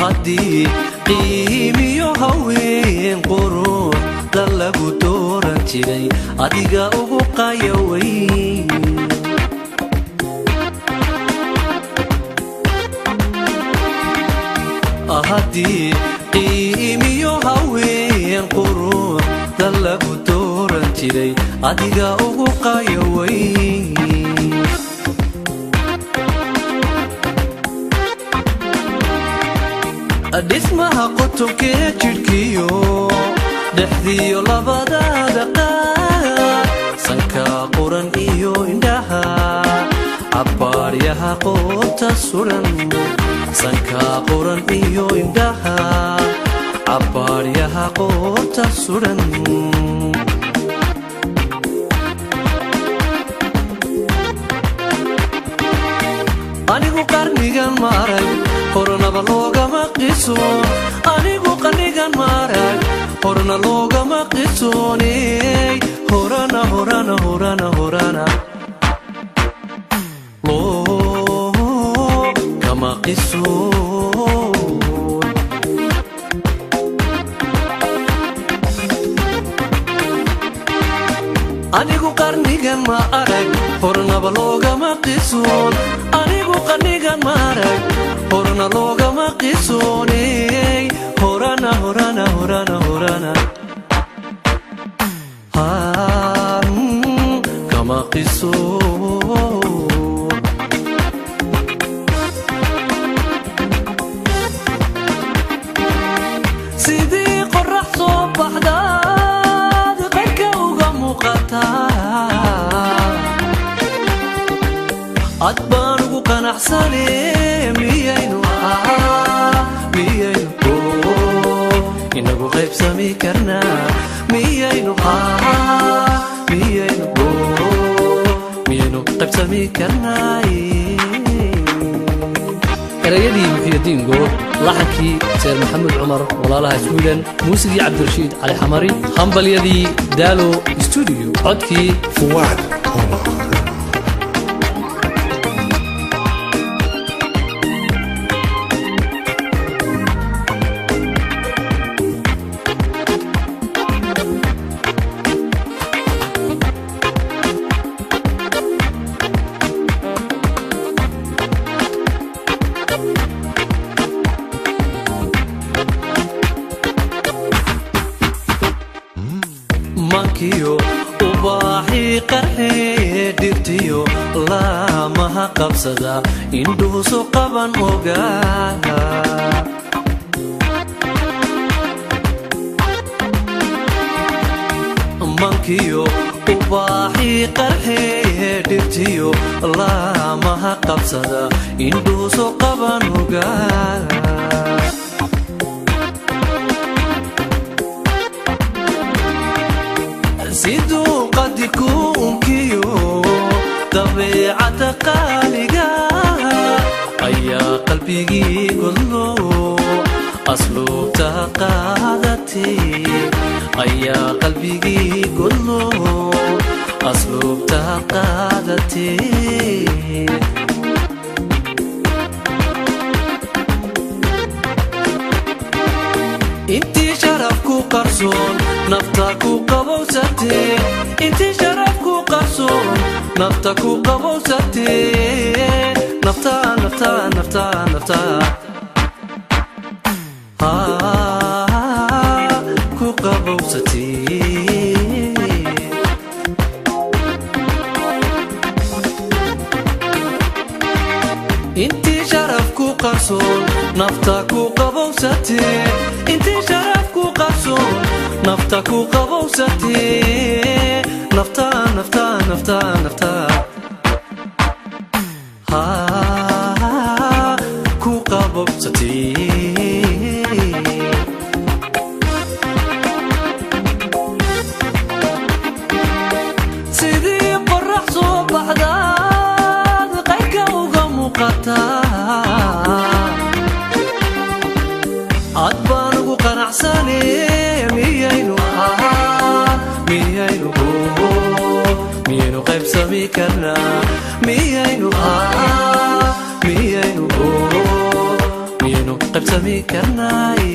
هدي قيمي هوين قروح دلقو دوران جيري أديقا أغوقا يوين هدي قيمي هوين قروح دلقو دوران جيري أديقا أغوقا يوين dhismaha qotobkee jidhkiyo dhexdiyo labada dhaqaaq sanka quran iyo indhaha cabbaaryaha qoorta suran sanka quran iyo indhaha cabbaaryaha qoorta suran anigu qarnigan maarag hornaba loogama qisoon anigu qarnigan maarag horna loogama qisooney horana horana horana horana loogama qisoon anigu qarnigan maarag hornaba loogama qisoon anigu qarnigan maarag horna loogama qisooney horana horana horana horana kama qisoon sidii qorax soo baxdaad qayrka uga muuqataa ad baan ugu qanacsane miyaynu inagu qaybsami karnaa miyaynu qaybsami karnaay erayadii muxiyadiin goob laxankii seer maxamed cumar walaalaha sweden muusigii cabdirashiid cali xamari hambalyadii daalo studio codkii fuwaad mankiyo ubaaxii qarxee dhirtiyo laamaha qabsada indhuhusu qaban ogaa mankiyo ubaaxii qarxee dhirtiyo laamaha qabsada indhuhusu qaban ogaa siduu qadirku unkiyo dabeecada qaaliga ayaa qalbigii godlo asluubta qaadatay ayaa qalbigii godlo asluubta qaadatay intii sharafku qarsoon nafta ku qabowsatee intii sharafku qarsoon nafta ku qabowsatee nafta nafta nafta nafta ku qabowsatee intii sharafku qarsoon nafta ku qabowsatee intii sharafku qarsoon nafta ku qabowsatee nafta nafta nafta nafta ku qabowsatee sidii qorax soo baxdaad qayrka uga muuqataa ad baan ugu qanacsane miyaynu qaybsami karnaa miyaynu qabsami karnaaye